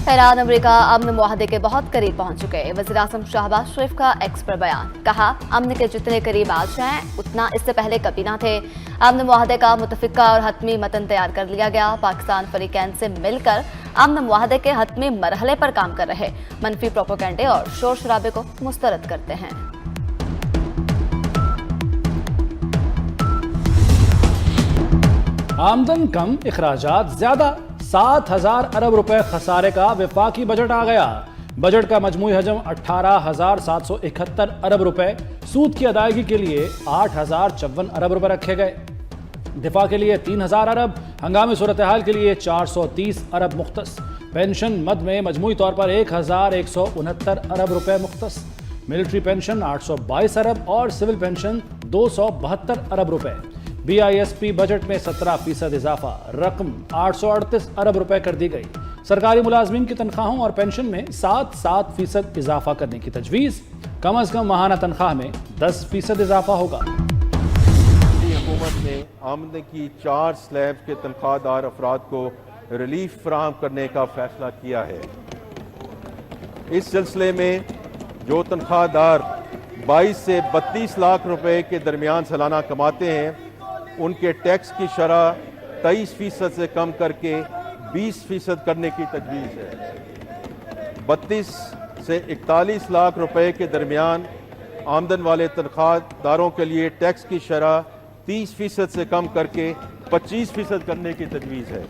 Iran America अमन मुआहदे के बहुत करीब पहुंच चुके। वज़ीर आज़म शहबाज शरीफ का एक्स पर बयान, कहा अमन के जितने करीब आज हैं उतना इससे पहले कभी ना थे। अमन मुआहदे का मुतफ़िका और हतमी मतन तैयार कर लिया गया। पाकिस्तान फरीकैन से मिलकर अमन मुआहदे के हतमी मरहले पर काम कर रहे, मनफी प्रोपेगेंडे और शोर शराबे को मुस्तरद करते हैं। आमदन कम, इखराजात ज्यादा, 7,000 अरब रुपए खसारे का वफाकी बजट आ गया। बजट का मजमूई हजम 18,771 अरब रुपए, सूद की अदायगी के लिए 8,054 अरब रुपए रखे गए। दिफा के लिए 3,000 अरब, हंगामी सूरत हाल के लिए 430 अरब मुख्तस। पेंशन मद में मजमूई तौर पर 1,169 अरब रुपए मुख्तस। मिलिट्री पेंशन 822 अरब और सिविल पेंशन 272 अरब रुपए। BISP बजट में 17% इजाफा, रकम 838 अरब रुपए कर दी गई। सरकारी मुलाजमीन की तनख्वाहों और पेंशन में 7% इजाफा करने की तजवीज़। कम अज कम माहाना तनख्वाह में 10% इजाफा होगा। हुकूमत ने आमदनी की 4 स्लैब के तनख्वाहदार अफराद को रिलीफ फराहम करने का फैसला किया है। इस सिलसिले में जो तनख्वाहदार 22 से 32 लाख रुपए के दरमियान सालाना कमाते हैं, उनके टैक्स की शरह 23% से कम करके 20% करने की तजवीज़ है। 32 से 41 लाख रुपए के दरमियान आमदन वाले तनख्वाहदारों के लिए टैक्स की शरह 30% से कम करके 25% करने की तजवीज़ है।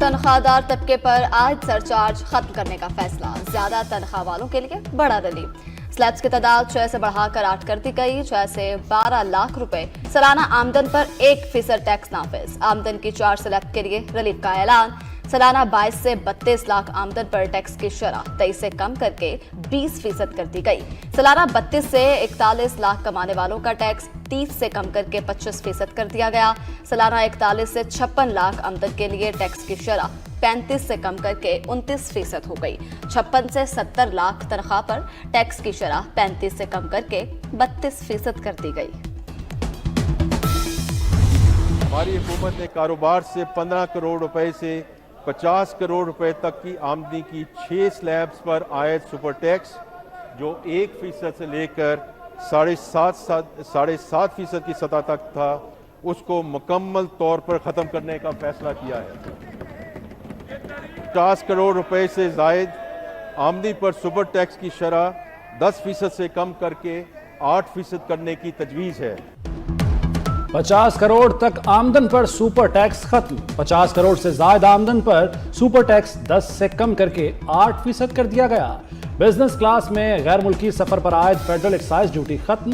तनख्वाहदार तबके पर आयद सरचार्ज खत्म करने का फैसला, ज्यादा तनख्वाह वालों के लिए बड़ा रिलीफ। स्लैब्स की तादाद 6 से बढ़ाकर 8 कर दी गई। 6 से 12 लाख रुपए सालाना आमदन पर 1% टैक्स नाफिज। आमदन की 4 स्लैब के लिए रिलीफ का ऐलान। सालाना 22 से 32 लाख आमदन पर टैक्स की शरह 23 से कम करके 20% कर दी गई। सालाना 32 से 41 लाख कमाने वालों का टैक्स 30 से कम करके 25% कर दिया गया। सालाना 41 से 56 लाख आमदन के लिए टैक्स की शरह 35 से कम करके 29% हो गई। 56 से 70 लाख तनख्वाह पर टैक्स की शरह 35 से कम करके 32% कर दी गई। हमारी हुकूमत ने कारोबार से 15 करोड़ रुपए से 50 करोड़ रुपए तक की आमदनी की 6 स्लैब्स पर आयद सुपर टैक्स, जो 1% से लेकर 7.5% की सतह तक था, उसको मुकम्मल तौर पर ख़त्म करने का फैसला किया है। 50 करोड़ रुपए से जायद आमदनी पर सुपर टैक्स की शरह 10% से कम करके 8% करने की तजवीज़ है। 50 करोड़ तक आमदन पर सुपर टैक्स खत्म। 50 करोड़ से ज्यादा आमदन पर सुपर टैक्स 10 से कम करके 8% कर दिया गया। बिजनेस क्लास में गैर मुल्की सफर पर आयद फेडरल एक्साइज ड्यूटी खत्म।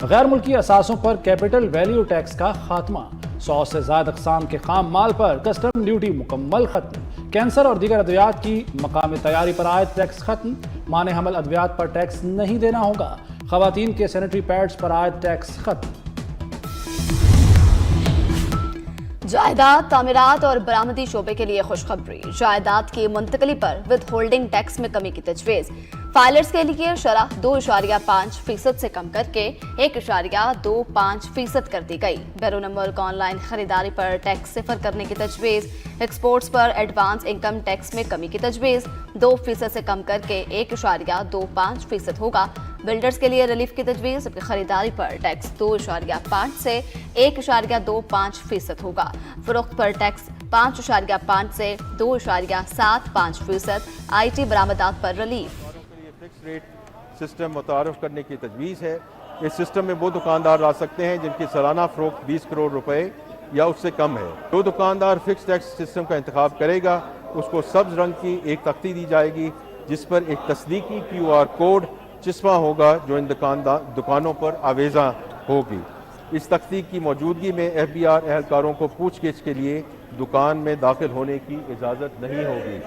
गैर मुल्की असासों पर कैपिटल वैल्यू टैक्स का खात्मा। 100 से ज्यादा अक़साम के खाम माल पर कस्टम ड्यूटी मुकम्मल खत्म। कैंसर और दीगर अद्वियात की मकामी तैयारी पर आयद टैक्स खत्म। माने हमल अद्वियात पर टैक्स नहीं देना होगा। खवातीन के सैनिटरी पैड्स पर आयद टैक्स खत्म। जायदाद, तामीरात और बरामदी शोबे के लिए खुशखबरी। जायदाद की मुंतकली पर विद होल्डिंग टैक्स में कमी की तजवीज़। फाइलर्स के लिए शरह 2.5% से कम करके 1.25% कर दी गई। बैरून मुल्क ऑनलाइन खरीदारी पर टैक्स सिफर करने की तजवीज़। एक्सपोर्ट्स पर एडवांस इनकम टैक्स में कमी की तजवीज़। 2% से कम करके 1.25% होगा। बिल्डर्स के लिए रिलीफ की तजवीज़, जबकि खरीदारी पर टैक्स 2.5 से 1.25% होगा। फरोख्त पर टैक्स 5.5 से 2.75%। IT बरामदात पर रिलीफ। फिक्स रेट सिस्टम मुतारफ करने की तजवीज़ है। इस सिस्टम में वो दुकानदार ला सकते हैं जिनकी सालाना फरोख्त 20 करोड़ रुपए या उससे कम है। जो दुकानदार फिक्स टैक्स सिस्टम का इंतखाब करेगा, उसको सब्ज रंग की एक तख्ती दी जाएगी जिस पर एक तस्दीकी QR कोड चिस्पा होगा, जो इन दुकानों पर आवेजा होगी। इस तख्ती की मौजूदगी में FBR एहलकारों को पूछगिछ के लिए दुकान में दाखिल होने की इजाज़त नहीं होगी।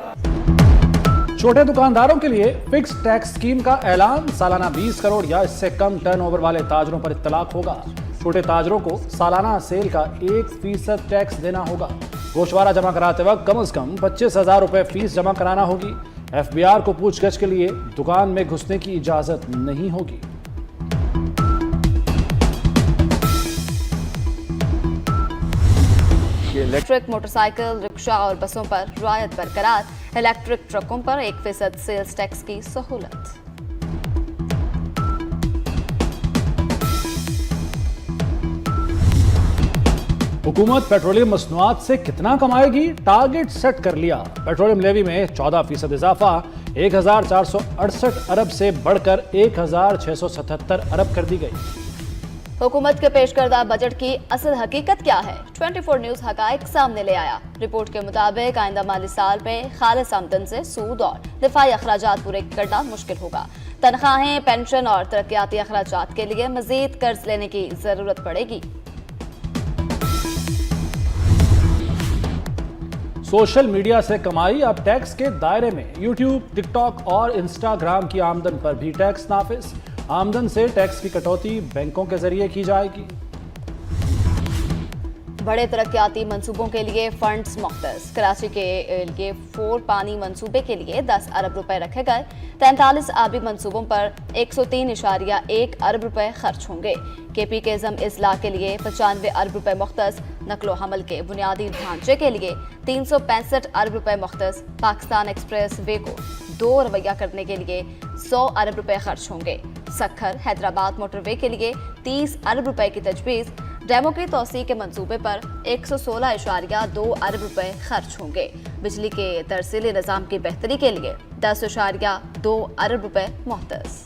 छोटे दुकानदारों के लिए फिक्स टैक्स स्कीम का ऐलान। सालाना 20 करोड़ या इससे कम टर्नओवर वाले ताजरों पर इत्तलाक होगा। छोटे ताजरों को सालाना सेल का 1% टैक्स देना होगा। गोशवारा जमा कराते वक्त कम से कम 25,000 रुपए फीस जमा कराना होगी। FBR को पूछगछ के लिए दुकान में घुसने की इजाजत नहीं होगी। कि इलेक्ट्रिक मोटरसाइकिल, रिक्शा और बसों पर रियायत बरकरार। इलेक्ट्रिक ट्रकों पर 1% सेल्स टैक्स की सहूलत। हुकूमत पेट्रोलियम मसनूआत से कितना कमाएगी, टारगेट सेट कर लिया। पेट्रोलियम लेवी में 14% इजाफा 1468 अरब से बढ़कर 1677 अरब कर दी गई। हुकूमत के पेश करदा बजट की असल हकीकत क्या है? 24 न्यूज हकायक सामने ले आया। रिपोर्ट के मुताबिक आइंदा माली साल में खालिस आमदन से सूद और दिफाई अखराजात पूरे करना मुश्किल होगा। तनख्वाहें, पेंशन और तरक्याती अखराजात के लिए मजीद कर्ज लेने की जरूरत पड़ेगी। सोशल मीडिया से कमाई अब टैक्स के दायरे में। यूट्यूब, टिकटॉक और इंस्टाग्राम की आमदन पर भी टैक्स नाफिज। आमदन से टैक्स की कटौती बैंकों के जरिए की जाएगी। बड़े तरक्याती मंसूबों के लिए फंड्स मुख्तस। कराची के लिए 4 पानी मंसूबे के लिए 10 अरब रुपए रखे गए। 43 आबी मंसूबों पर 103.1 अरब रुपए खर्च होंगे। केपी के जम इजला के लिए 95 अरब रुपए मुख्तस। नकलो हमल के बुनियादी ढांचे के लिए 365 अरब रुपए मुख्तस। पाकिस्तान एक्सप्रेस वे को 2 रवैया करने के लिए 100 अरब रुपए खर्च होंगे। सखर हैदराबाद मोटरवे के लिए 30 अरब रुपए की तजवीज़। डेमो की तोसी के मंसूबे पर 116.2 अरब रुपए खर्च होंगे। बिजली के तरसीली निज़ाम की बेहतरी के लिए 10.2 अरब रुपए मुख्तस।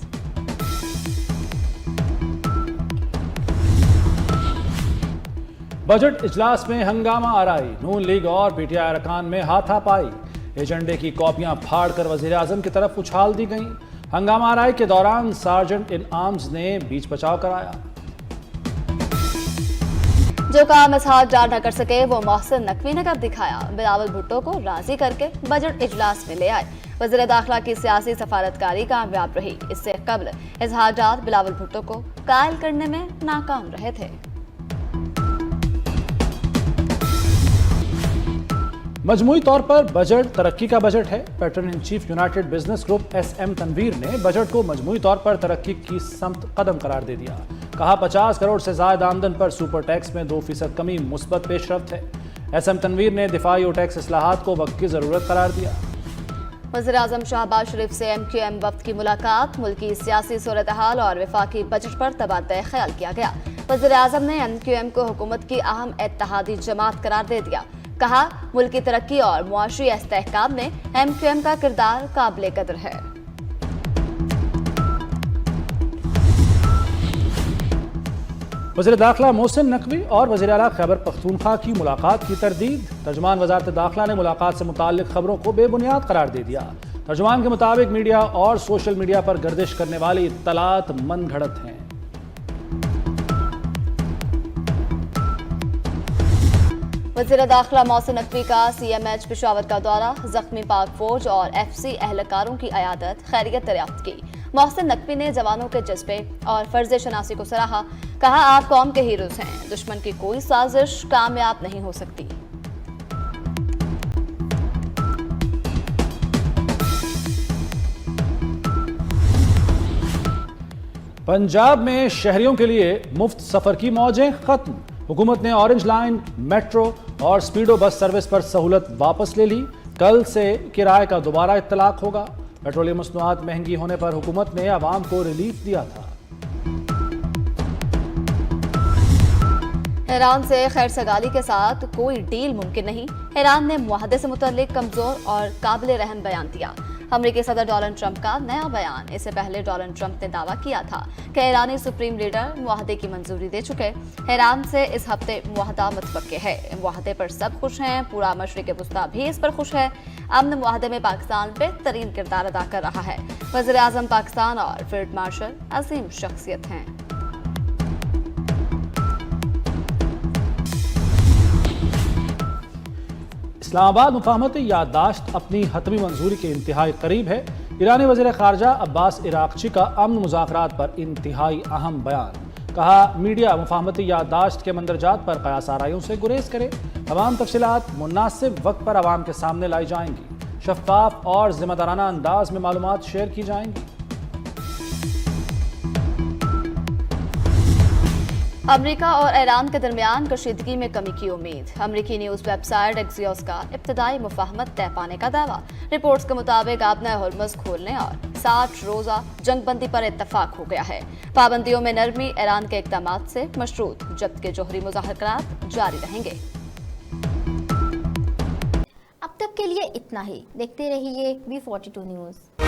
बजट इजलास में हंगामा आराई। नून लीग और पीटीआई अरकान में हाथापाई। एजेंडे की कॉपियां फाड़कर वजीर आजम की तरफ उछाल दी गईं। हंगामा आराई के दौरान सार्जेंट इन आर्म्स ने बीच बचाव कराया। जो काम इसहाक डार न कर सके वो मोहसिन नकवी ने कर दिखाया। बिलावल भुट्टो को राजी करके बजट इजलास में ले आए। वज़ीर दाखिला की सियासी सफारतकारी कामयाब रही। इससे कबल इसहाक डार बिलावल भुट्टो को कायल करने में नाकाम रहे थे। मजमूई तौर पर बजट तरक्की का बजट है। Patron in chief united business group SM Tanveer ने बजट को मजमूई तौर पर तरक्की की समत कदम करार दे दिया। कहा 50 करोड़ से ज्यादा आमदन पर सुपर टैक्स में 2% कमी मुस्बत पेशरफ्त है। SM तनवीर ने दिफाई और टैक्स इस्लाहात को वक्त की जरूरत करार दिया। वज़ीर आज़म शहबाज शरीफ से MQM वफ्द की मुलाकात। मुल्की सियासी सूरत हाल और वफाकी बजट पर तबादला ख्याल किया गया। वज़ीर आज़म ने MQM को हुकूमत की अहम इत्तेहादी जमात करार दे दिया। कहा मुल्की तरक्की और मुआशी इस्तेहकाम में MQM का किरदार काबिल कदर है। वज़ीर दाखिला मोहसिन नकवी और वज़ीर आला खैबर पख्तूनख्वा की मुलाकात की तरदीद। तर्जुमान वज़ारत दाखिला ने मुलाकात से मुताल्लिक खबरों को बेबुनियाद करार दे दिया। तर्जुमान के मुताबिक मीडिया और सोशल मीडिया पर गर्दिश करने वाली इत्तलात मनगढ़ंत हैं। वज़ीर दाखिला मोहसिन नकवी का CMH पेशावर का दौरा। जख्मी पाक फौज और FC एहलकारों की अयादत, खैरियत दरियाफ्त की। मोहसिन नकवी ने जवानों के जज्बे और फर्ज शनासी को सराहा। कहा आप कौम के हीरोज हैं। दुश्मन की कोई साजिश कामयाब नहीं हो सकती। पंजाब में शहरियों के लिए मुफ्त सफर की मौजें खत्म। हुकूमत ने ऑरेंज लाइन, मेट्रो और स्पीडो बस सर्विस पर सहूलत वापस ले ली। कल से किराए का दोबारा इत्तलाक होगा। पेट्रोलियम मसनूआत महंगी होने पर हुकूमत ने आवाम को रिलीफ दिया था। ईरान से खैर सगाली के साथ कोई डील मुमकिन नहीं। ईरान ने मुआहदे से मुतल्लिक कमजोर और काबिल रहम बयान दिया। अमेरिकी सदर डोनाल्ड ट्रंप का नया बयान। इससे पहले डोनाल्ड ट्रंप ने दावा किया था कि ईरानी सुप्रीम लीडर मुआहदे की मंजूरी दे चुके। ईरान से इस हफ्ते मुआहदा मुतवक्के है। मुआहदे पर सब खुश हैं। पूरा मशरिक वस्ता भी इस पर खुश है। अमन मुआहदे में पाकिस्तान बेहतरीन किरदार अदा कर रहा है। वज़ीर आज़म पाकिस्तान और फील्ड मार्शल अजीम शख्सियत हैं। इस्लामाबाद मुफाहमती याददाश्त अपनी हतमी मंजूरी के इंतहाई करीब है। ईरानी वज़ीर ख़ारजा अब्बास इराक़ची का अमन मुज़ाकरात पर इंतहाई अहम बयान। कहा मीडिया मुफाहमती याददाश्त के मंदरजात पर क़यास आराइयों से गुरेज करे। तमाम तफसीलात मुनासिब वक्त पर आवाम के सामने लाई जाएंगी। शफ़ाफ और ज़िम्मेदाराना अंदाज में मालूमात शेयर की जाएंगी। अमेरिका और ईरान के दरमियान कशीदगी में कमी की उम्मीद। अमेरिकी न्यूज वेबसाइट एक्सियोस का इब्तदाई मुफाहमत तय पाने का दावा। रिपोर्ट्स के मुताबिक आबना हॉर्मज़ खोलने और 60 रोजा जंगबंदी पर इत्तफाक हो गया है। पाबंदियों में नरमी ईरान के इक़दामात से मशरूत, जबकि जोहरी मुज़ाहरात जारी रहेंगे। अब तक के लिए इतना ही। देखते रहिए V42 न्यूज़।